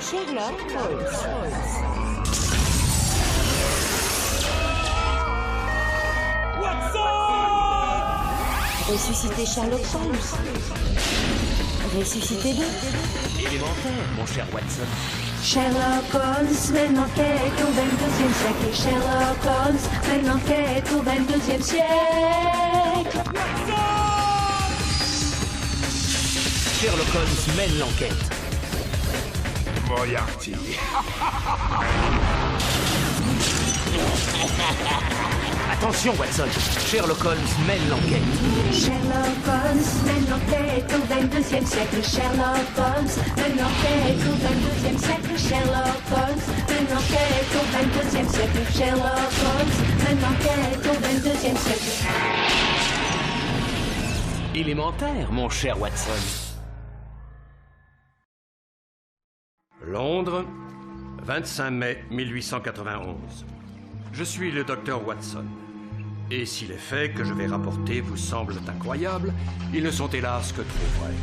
Sherlock Holmes. Ressusciter Sherlock Holmes. Ressuscitez-le. Élémentaire, mon cher Watson. Sherlock Holmes mène l'enquête au 22e siècle. Sherlock Holmes mène l'enquête au 22e siècle. Sherlock Holmes mène l'enquête. Moriarty. Attention, Watson. Sherlock Holmes mène l'enquête. Sherlock Holmes mène l'enquête au 22e siècle. Sherlock Holmes mène l'enquête au 22e siècle. Sherlock Holmes mène l'enquête au 22e siècle. Sherlock Holmes mène l'enquête au 22e siècle. Élémentaire, mon cher Watson. Londres, 25 mai 1891. Je suis le docteur Watson. Et si les faits que je vais rapporter vous semblent incroyables, ils ne sont hélas que trop vrais.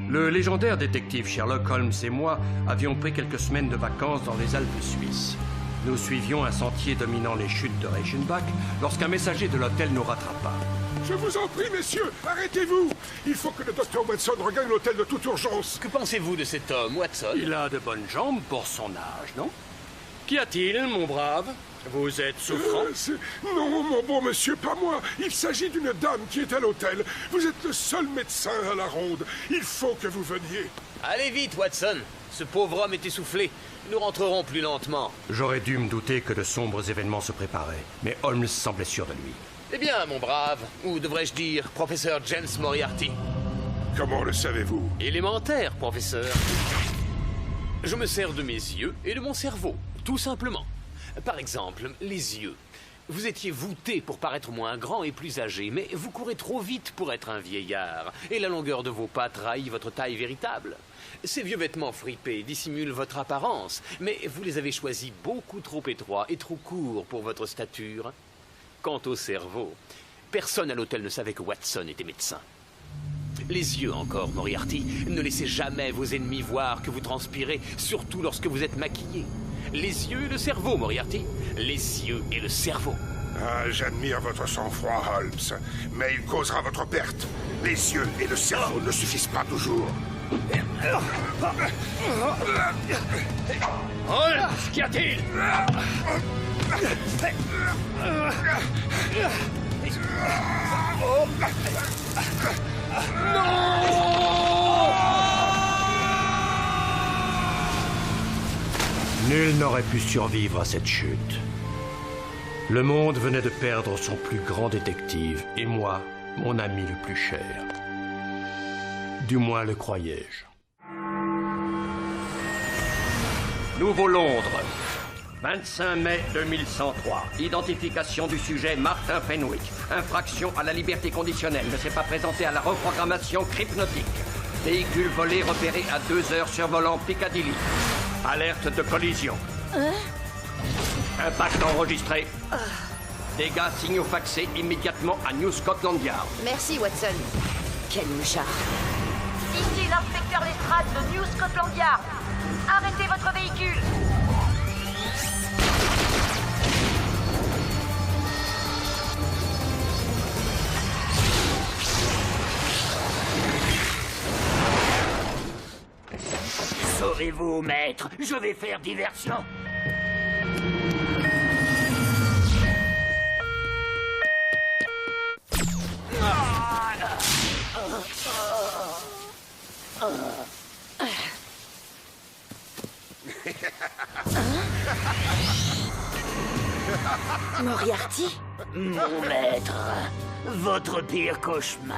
Le légendaire détective Sherlock Holmes et moi avions pris quelques semaines de vacances dans les Alpes suisses. Nous suivions un sentier dominant les chutes de Reichenbach lorsqu'un messager de l'hôtel nous rattrapa. Je vous en prie, messieurs, arrêtez-vous. Il faut que le docteur Watson regagne l'hôtel de toute urgence. Que pensez-vous de cet homme, Watson? Il a de bonnes jambes pour son âge, non? Qu'y a-t-il, mon brave? Vous êtes souffrant? Non, mon bon monsieur, pas moi. Il s'agit d'une dame qui est à l'hôtel. Vous êtes le seul médecin à la ronde. Il faut que vous veniez. Allez vite, Watson. Ce pauvre homme est essoufflé. Nous rentrerons plus lentement. J'aurais dû me douter que de sombres événements se préparaient, mais Holmes semblait sûr de lui. Eh bien, mon brave, ou devrais-je dire, professeur James Moriarty. Comment le savez-vous? Élémentaire, professeur. Je me sers de mes yeux et de mon cerveau, tout simplement. Par exemple, les yeux. Vous étiez voûté pour paraître moins grand et plus âgé, mais vous courez trop vite pour être un vieillard, et la longueur de vos pas trahit votre taille véritable. Ces vieux vêtements fripés dissimulent votre apparence, mais vous les avez choisis beaucoup trop étroits et trop courts pour votre stature. Quant au cerveau, personne à l'hôtel ne savait que Watson était médecin. Les yeux encore, Moriarty. Ne laissez jamais vos ennemis voir que vous transpirez, surtout lorsque vous êtes maquillé. Les yeux et le cerveau, Moriarty. Les yeux et le cerveau. Ah, j'admire votre sang-froid, Holmes, mais il causera votre perte. Les yeux et le cerveau ne suffisent pas toujours. Holmes, qu'y a-t-il? Nul n'aurait pu survivre à cette chute. Le monde venait de perdre son plus grand détective, et moi, mon ami le plus cher. Du moins le croyais-je. Nouveau Londres, 25 mai 2103. Identification du sujet Martin Fenwick. Infraction à la liberté conditionnelle. Ne s'est pas présenté à la reprogrammation crypnotique. Véhicule volé repéré à 2 heures survolant Piccadilly. Alerte de collision. Impact enregistré. Dégâts signaux faxés immédiatement à New Scotland Yard. Merci, Watson. Quel mouchard. Ici l'inspecteur Lestrade de New Scotland Yard. Arrêtez votre véhicule. Saurez-vous, maître? Je vais faire diversion. Moriarty? Mon maître, votre pire cauchemar.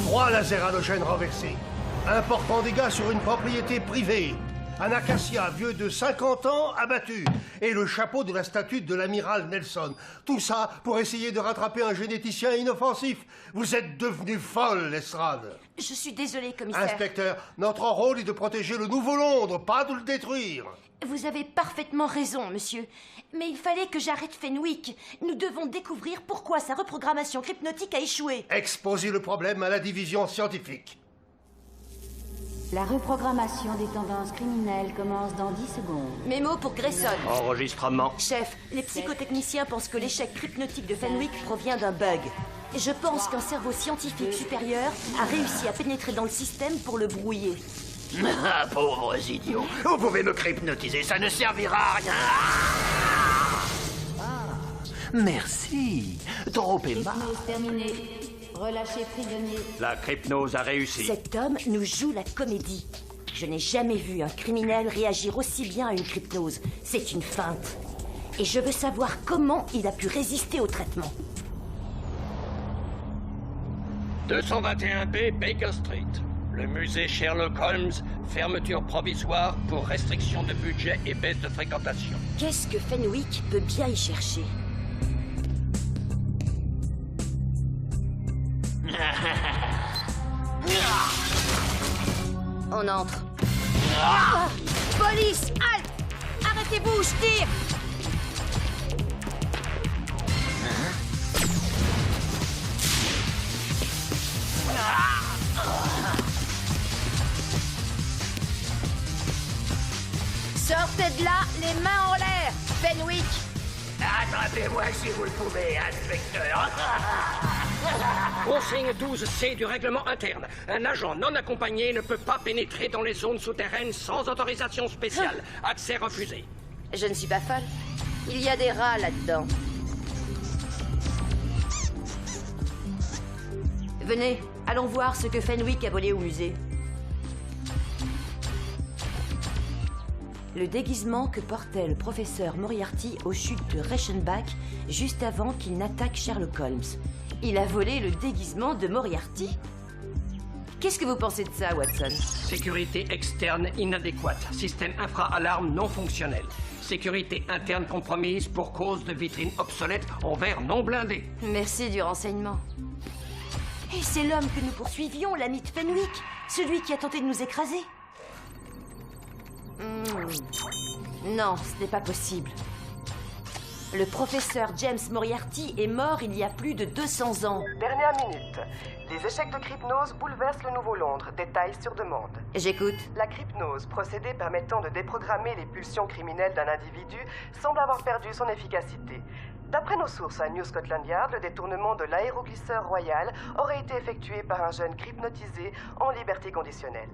3 laser halogènes renversés. Important dégâts sur une propriété privée. Un acacia vieux de 50 ans abattu. Et le chapeau de la statue de l'amiral Nelson. Tout ça pour essayer de rattraper un généticien inoffensif. Vous êtes devenu folle, Lestrade. Je suis désolée, commissaire. Inspecteur, notre rôle est de protéger le Nouveau Londres, pas de le détruire. Vous avez parfaitement raison, monsieur. Mais il fallait que j'arrête Fenwick. Nous devons découvrir pourquoi sa reprogrammation hypnotique a échoué. Exposez le problème à la division scientifique. La reprogrammation des tendances criminelles commence dans 10 secondes. Mémo pour Grayson. Enregistrement. Chef, les psychotechniciens pensent que l'échec hypnotique de Fenwick provient d'un bug. Et je pense qu'un cerveau scientifique supérieur a réussi à pénétrer dans le système pour le brouiller. Ah, pauvres idiots. Vous pouvez me hypnotiser, ça ne servira à rien. Merci. Trop aimable. Hypnose terminée. Relâchez prisonnier. La crypnose a réussi. Cet homme nous joue la comédie. Je n'ai jamais vu un criminel réagir aussi bien à une hypnose. C'est une feinte. Et je veux savoir comment il a pu résister au traitement. 221B Baker Street. Le musée Sherlock Holmes, fermeture provisoire pour restriction de budget et baisse de fréquentation. Qu'est-ce que Fenwick peut bien y chercher? On entre. Ah! Police! Halte! Arrêtez-vous, je tire! Sortez de là, les mains en l'air! Fenwick! Attrapez-moi si vous le pouvez, inspecteur. Consigne 12C du règlement interne. Un agent non accompagné ne peut pas pénétrer dans les zones souterraines sans autorisation spéciale. Accès refusé. Je ne suis pas folle. Il y a des rats là-dedans. Venez, allons voir ce que Fenwick a volé au musée. Le déguisement que portait le professeur Moriarty aux chutes de Reichenbach juste avant qu'il n'attaque Sherlock Holmes. Il a volé le déguisement de Moriarty. Qu'est-ce que vous pensez de ça, Watson? Sécurité externe inadéquate. Système infra-alarme non fonctionnel. Sécurité interne compromise pour cause de vitrine obsolète en verre non blindé. Merci du renseignement. Et c'est l'homme que nous poursuivions, l'ami de Fenwick. Celui qui a tenté de nous écraser. Non, ce n'est pas possible. Le professeur James Moriarty est mort il y a plus de 200 ans. Dernière minute. Les échecs de crypnose bouleversent le Nouveau Londres. Détails sur demande. J'écoute. La crypnose, procédé permettant de déprogrammer les pulsions criminelles d'un individu, semble avoir perdu son efficacité. D'après nos sources à New Scotland Yard, le détournement de l'aéroglisseur royal aurait été effectué par un jeune hypnotisé en liberté conditionnelle.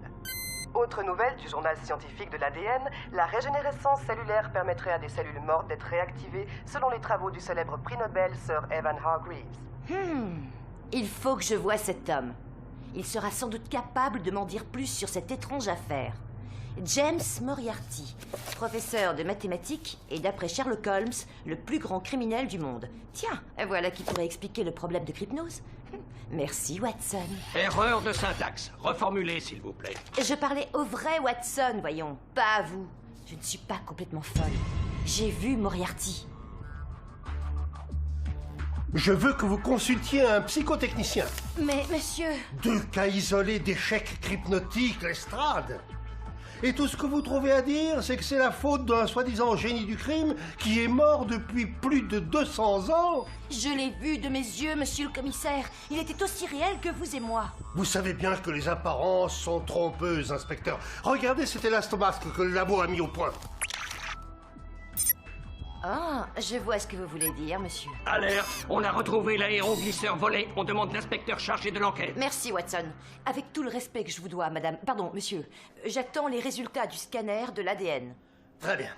Autre nouvelle du journal scientifique de l'ADN, la régénérescence cellulaire permettrait à des cellules mortes d'être réactivées selon les travaux du célèbre prix Nobel Sir Evan Hargreaves. Il faut que je voie cet homme. Il sera sans doute capable de m'en dire plus sur cette étrange affaire. James Moriarty, professeur de mathématiques et d'après Sherlock Holmes, le plus grand criminel du monde. Tiens, voilà qui pourrait expliquer le problème de hypnose. Merci, Watson. Erreur de syntaxe. Reformulez, s'il vous plaît. Je parlais au vrai Watson, voyons, pas à vous. Je ne suis pas complètement folle. J'ai vu Moriarty. Je veux que vous consultiez un psychotechnicien. Mais, monsieur... 2 cas isolés d'échecs hypnotiques, Lestrade. Et tout ce que vous trouvez à dire, c'est que c'est la faute d'un soi-disant génie du crime qui est mort depuis plus de 200 ans. Je l'ai vu de mes yeux, monsieur le commissaire. Il était aussi réel que vous et moi. Vous savez bien que les apparences sont trompeuses, inspecteur. Regardez cet élastomasque que le labo a mis au point. Ah, je vois ce que vous voulez dire, monsieur. Alerte, on a retrouvé l'aéroglisseur volé. On demande l'inspecteur chargé de l'enquête. Merci, Watson. Avec tout le respect que je vous dois, madame... Pardon, monsieur. J'attends les résultats du scanner de l'ADN. Très bien.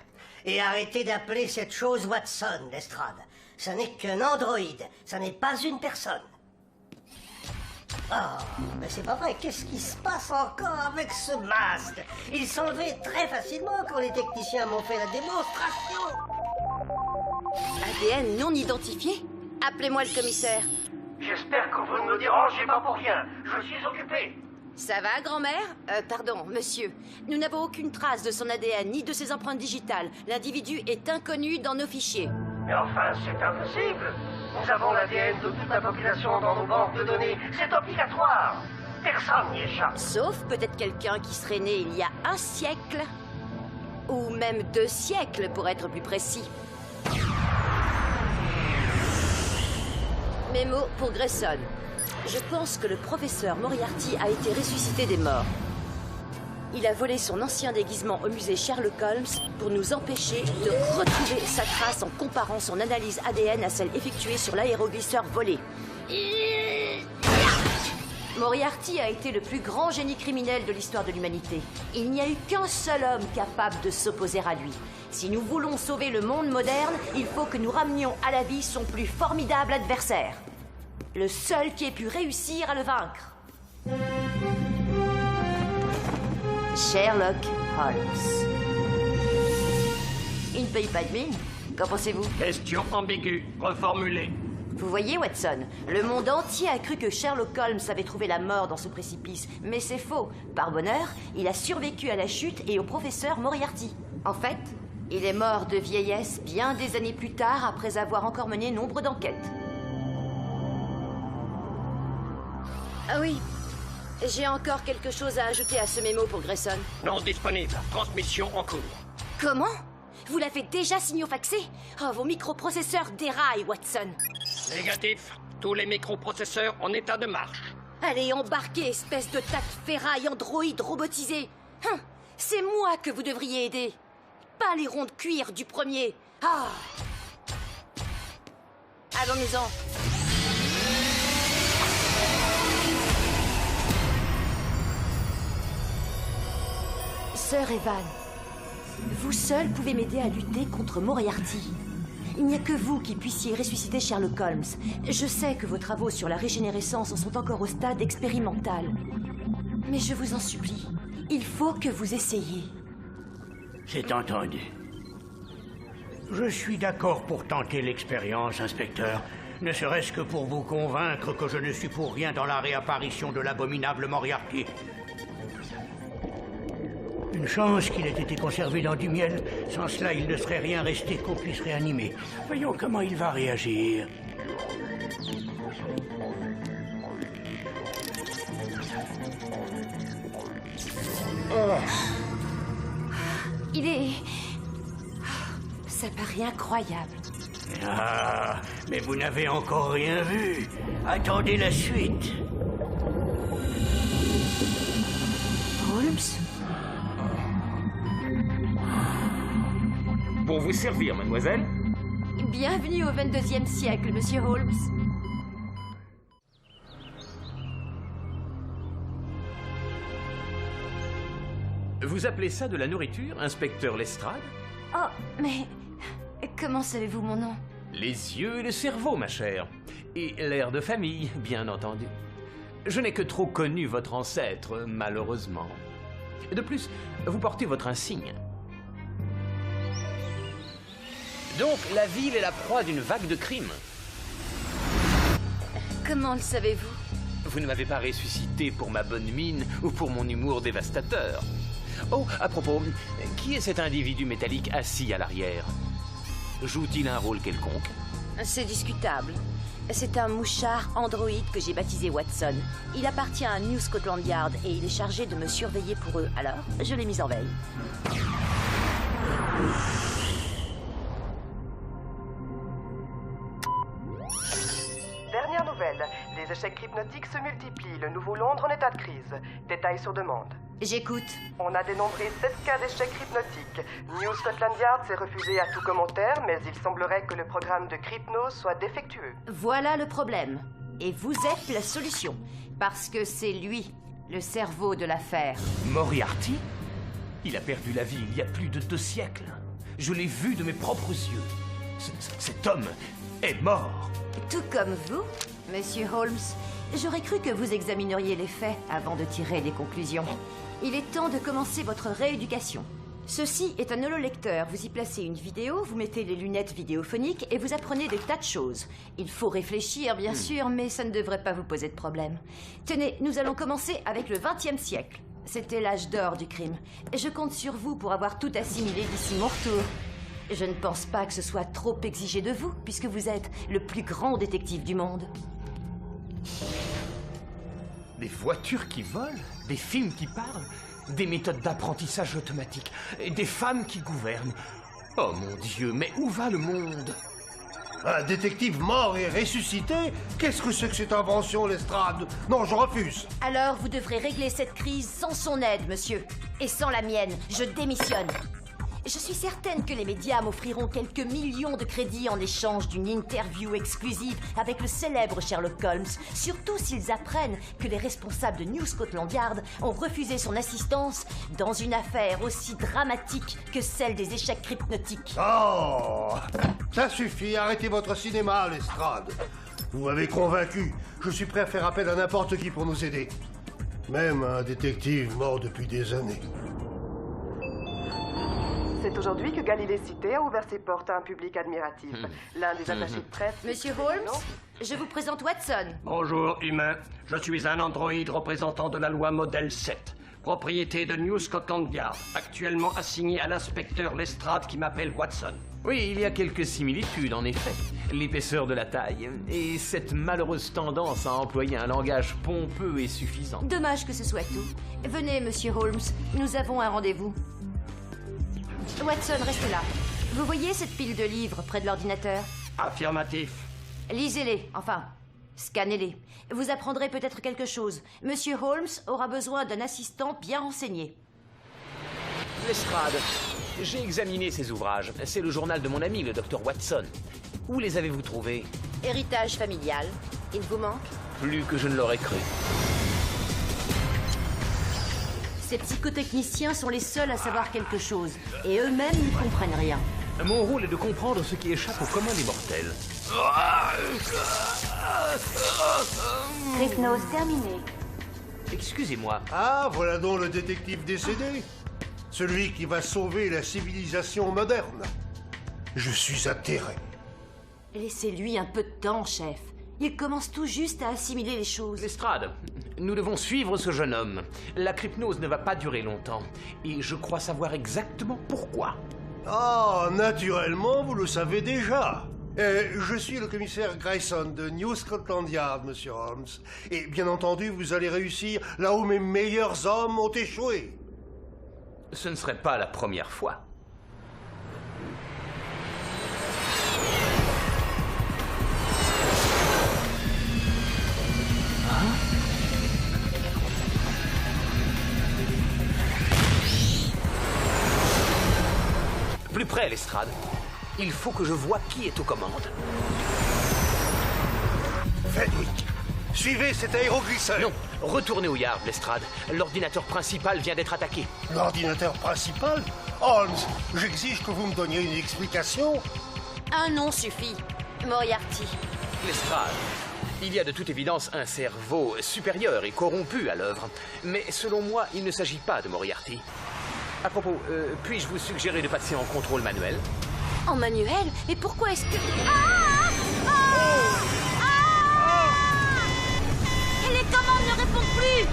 Et arrêtez d'appeler cette chose Watson, Lestrade. Ça n'est qu'un androïde. Ça n'est pas une personne. Oh, mais c'est pas vrai. Qu'est-ce qui se passe encore avec ce masque? Il s'enlevait très facilement quand les techniciens m'ont fait la démonstration. ADN non identifié? Appelez-moi le commissaire. J'espère que vous ne me dérangez pas pour rien. Je suis occupé. Ça va, grand-mère? Pardon, monsieur. Nous n'avons aucune trace de son ADN ni de ses empreintes digitales. L'individu est inconnu dans nos fichiers. Mais enfin, c'est impossible. Nous avons l'ADN de toute la population dans nos banques de données. C'est obligatoire. Personne n'y échappe. Sauf peut-être quelqu'un qui serait né il y a 1 siècle. Ou même 2 siècles, pour être plus précis. Mémo pour Grayson. Je pense que le professeur Moriarty a été ressuscité des morts. Il a volé son ancien déguisement au musée Sherlock Holmes pour nous empêcher de retrouver sa trace en comparant son analyse ADN à celle effectuée sur l'aéroglisseur volé. Moriarty a été le plus grand génie criminel de l'histoire de l'humanité. Il n'y a eu qu'un seul homme capable de s'opposer à lui. Si nous voulons sauver le monde moderne, il faut que nous ramenions à la vie son plus formidable adversaire. Le seul qui ait pu réussir à le vaincre. Sherlock Holmes. Il ne paye pas de mine. Qu'en pensez-vous? Question ambiguë, reformulée. Vous voyez, Watson, le monde entier a cru que Sherlock Holmes avait trouvé la mort dans ce précipice. Mais c'est faux. Par bonheur, il a survécu à la chute et au professeur Moriarty. En fait, il est mort de vieillesse bien des années plus tard après avoir encore mené nombre d'enquêtes. Ah oui, j'ai encore quelque chose à ajouter à ce mémo pour Grayson. Non disponible. Transmission en cours. Comment? Vous l'avez déjà signofaxé? Oh, vos microprocesseurs déraillent, Watson. Négatif. Tous les microprocesseurs en état de marche. Allez, embarquez, espèce de tas de ferraille androïde robotisé. C'est moi que vous devriez aider. Pas les ronds de cuir du premier. Ah! Allons-nous-en. Sir Evan, vous seul pouvez m'aider à lutter contre Moriarty. Il n'y a que vous qui puissiez ressusciter Sherlock Holmes. Je sais que vos travaux sur la régénérescence en sont encore au stade expérimental. Mais je vous en supplie, il faut que vous essayiez. C'est entendu. Je suis d'accord pour tenter l'expérience, inspecteur. Ne serait-ce que pour vous convaincre que je ne suis pour rien dans la réapparition de l'abominable Moriarty. Une chance qu'il ait été conservé dans du miel. Sans cela, il ne serait rien resté qu'on puisse réanimer. Voyons comment il va réagir. Il est... Ça paraît incroyable. Ah, mais vous n'avez encore rien vu. Attendez la suite. Holmes? Pour vous servir, mademoiselle. Bienvenue au 22e siècle, monsieur Holmes. Vous appelez ça de la nourriture, inspecteur Lestrade? Oh, mais... Comment savez-vous mon nom? Les yeux et le cerveau, ma chère. Et l'air de famille, bien entendu. Je n'ai que trop connu votre ancêtre, malheureusement. De plus, vous portez votre insigne. Donc, la ville est la proie d'une vague de crimes. Comment le savez-vous? Vous ne m'avez pas ressuscité pour ma bonne mine ou pour mon humour dévastateur. Oh, à propos, qui est cet individu métallique assis à l'arrière? Joue-t-il un rôle quelconque? C'est discutable. C'est un mouchard androïde que j'ai baptisé Watson. Il appartient à New Scotland Yard et il est chargé de me surveiller pour eux. Alors, je l'ai mis en veille. Dernière nouvelle, les échecs hypnotiques se multiplient. Le Nouveau Londres en état de crise. Détails sur demande. J'écoute. On a dénombré 16 cas d'échecs hypnotiques. New Scotland Yard s'est refusé à tout commentaire, mais il semblerait que le programme de Crypnose soit défectueux. Voilà le problème. Et vous êtes la solution. Parce que c'est lui, le cerveau de l'affaire. Moriarty? Il a perdu la vie il y a plus de 2 siècles. Je l'ai vu de mes propres yeux. Cet homme est mort. Tout comme vous, monsieur Holmes. J'aurais cru que vous examineriez les faits avant de tirer des conclusions. Il est temps de commencer votre rééducation. Ceci est un hololecteur. Vous y placez une vidéo, vous mettez les lunettes vidéophoniques et vous apprenez des tas de choses. Il faut réfléchir, bien sûr, mais ça ne devrait pas vous poser de problème. Tenez, nous allons commencer avec le XXe siècle. C'était l'âge d'or du crime. Je compte sur vous pour avoir tout assimilé d'ici mon retour. Je ne pense pas que ce soit trop exigé de vous, puisque vous êtes le plus grand détective du monde. Des voitures qui volent, des films qui parlent, des méthodes d'apprentissage automatique, et des femmes qui gouvernent. Oh mon Dieu, mais où va le monde? Un détective mort et ressuscité? Qu'est-ce que c'est que cette invention, Lestrade? Non, je refuse. Alors, vous devrez régler cette crise sans son aide, monsieur. Et sans la mienne, je démissionne. Je suis certaine que les médias m'offriront quelques millions de crédits en échange d'une interview exclusive avec le célèbre Sherlock Holmes, surtout s'ils apprennent que les responsables de New Scotland Yard ont refusé son assistance dans une affaire aussi dramatique que celle des échecs crypnotiques. Oh! Ça suffit, arrêtez votre cinéma, Lestrade. Vous m'avez convaincu. Je suis prêt à faire appel à n'importe qui pour nous aider. Même un détective mort depuis des années. C'est aujourd'hui que Galilée Cité a ouvert ses portes à un public admiratif. L'un des attachés de presse... Monsieur Holmes, je vous présente Watson. Bonjour, humain. Je suis un androïde représentant de la loi modèle 7, propriété de New Scotland Yard, actuellement assigné à l'inspecteur Lestrade qui m'appelle Watson. Oui, il y a quelques similitudes, en effet. L'épaisseur de la taille et cette malheureuse tendance à employer un langage pompeux et suffisant. Dommage que ce soit tout. Venez, monsieur Holmes, nous avons un rendez-vous. Watson, restez là. Vous voyez cette pile de livres près de l'ordinateur? Affirmatif. Lisez-les, enfin, scannez-les. Vous apprendrez peut-être quelque chose. Monsieur Holmes aura besoin d'un assistant bien renseigné. Lestrade, j'ai examiné ces ouvrages. C'est le journal de mon ami, le docteur Watson. Où les avez-vous trouvés? Héritage familial. Il vous manque? Plus que je ne l'aurais cru. Ces psychotechniciens sont les seuls à savoir quelque chose, et eux-mêmes n'y comprennent rien. Mon rôle est de comprendre ce qui échappe au commun des mortels. Hypnose terminée. Excusez-moi. Ah, voilà donc le détective décédé. Celui qui va sauver la civilisation moderne. Je suis atterré. Laissez-lui un peu de temps, chef. Il commence tout juste à assimiler les choses. Lestrade, nous devons suivre ce jeune homme. La crypnose ne va pas durer longtemps. Et je crois savoir exactement pourquoi. Ah, naturellement, vous le savez déjà. Je suis le commissaire Grayson de New Scotland Yard, monsieur Holmes. Et bien entendu, vous allez réussir là où mes meilleurs hommes ont échoué. Ce ne serait pas la première fois. Plus près, Lestrade. Il faut que je voie qui est aux commandes. Fenwick, suivez cet aéroglisseur. Non, retournez au Yard, Lestrade. L'ordinateur principal vient d'être attaqué. L'ordinateur principal? Holmes, j'exige que vous me donniez une explication. Un nom suffit. Moriarty. Lestrade, il y a de toute évidence un cerveau supérieur et corrompu à l'œuvre. Mais selon moi, il ne s'agit pas de Moriarty. À propos, puis-je vous suggérer de passer en contrôle manuel? En manuel? Mais pourquoi est-ce que... Et les commandes ne répondent plus!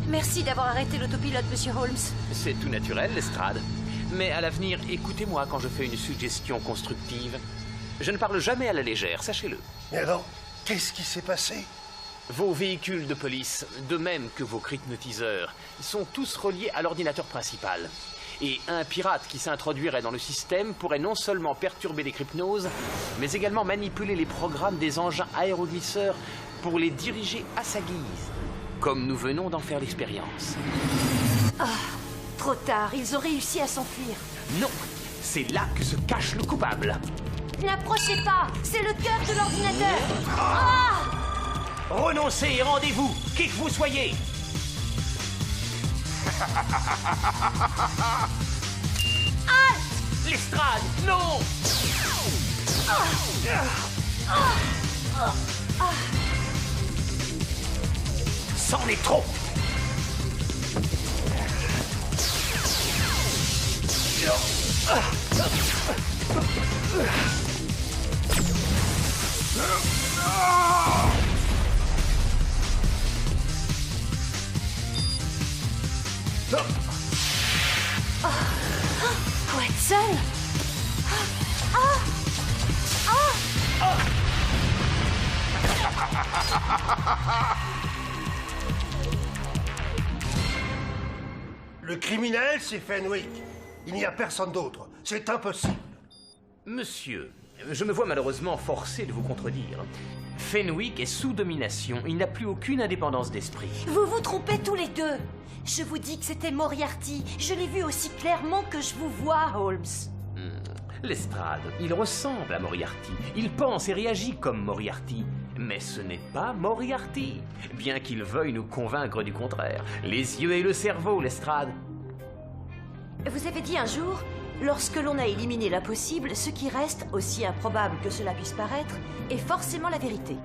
Merci d'avoir arrêté l'autopilote, monsieur Holmes. C'est tout naturel, Lestrade. Mais à l'avenir, écoutez-moi quand je fais une suggestion constructive. Je ne parle jamais à la légère, sachez-le. Et alors, qu'est-ce qui s'est passé? Vos véhicules de police, de même que vos crypnotiseurs, sont tous reliés à l'ordinateur principal. Et un pirate qui s'introduirait dans le système pourrait non seulement perturber les crypnoses, mais également manipuler les programmes des engins aéroglisseurs pour les diriger à sa guise, comme nous venons d'en faire l'expérience. Ah, trop tard, ils ont réussi à s'enfuir. Non, c'est là que se cache le coupable. N'approchez pas, c'est le cœur de l'ordinateur. Ah! Renoncez et rendez-vous, qui que vous soyez. Halt! Lestrade, non! C'en est trop! Watson! Le criminel, c'est Fenwick. Il n'y a personne d'autre. C'est impossible. Monsieur, je me vois malheureusement forcé de vous contredire. Fenwick est sous domination. Il n'a plus aucune indépendance d'esprit. Vous vous trompez tous les deux. Je vous dis que c'était Moriarty. Je l'ai vu aussi clairement que je vous vois, Holmes. Lestrade, il ressemble à Moriarty. Il pense et réagit comme Moriarty. Mais ce n'est pas Moriarty. Bien qu'il veuille nous convaincre du contraire. Les yeux et le cerveau, Lestrade. Vous avez dit un jour, lorsque l'on a éliminé l'impossible, ce qui reste, aussi improbable que cela puisse paraître, est forcément la vérité.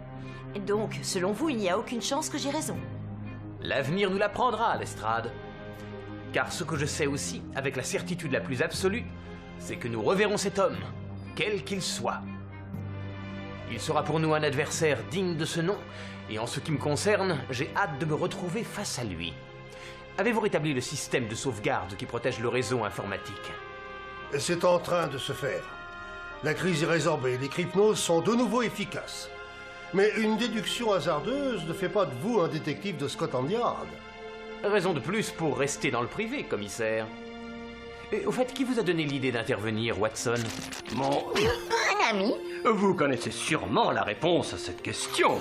Donc, selon vous, il n'y a aucune chance que j'ai raison. L'avenir nous l'apprendra, Lestrade. Car ce que je sais aussi, avec la certitude la plus absolue, c'est que nous reverrons cet homme, quel qu'il soit. Il sera pour nous un adversaire digne de ce nom, et en ce qui me concerne, j'ai hâte de me retrouver face à lui. Avez-vous rétabli le système de sauvegarde qui protège le réseau informatique? C'est en train de se faire. La crise est résorbée, les crypnoses sont de nouveau efficaces. Mais une déduction hasardeuse ne fait pas de vous un détective de Scotland Yard. Raison de plus pour rester dans le privé, commissaire. Et au fait, qui vous a donné l'idée d'intervenir, Watson? Un ami? Vous connaissez sûrement la réponse à cette question.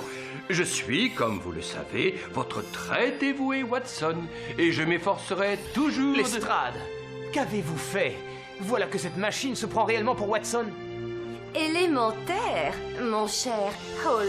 Je suis, comme vous le savez, votre très dévoué Watson, et je m'efforcerai toujours Lestrade, qu'avez-vous fait? Voilà que cette machine se prend réellement pour Watson. Élémentaire, mon cher Holmes.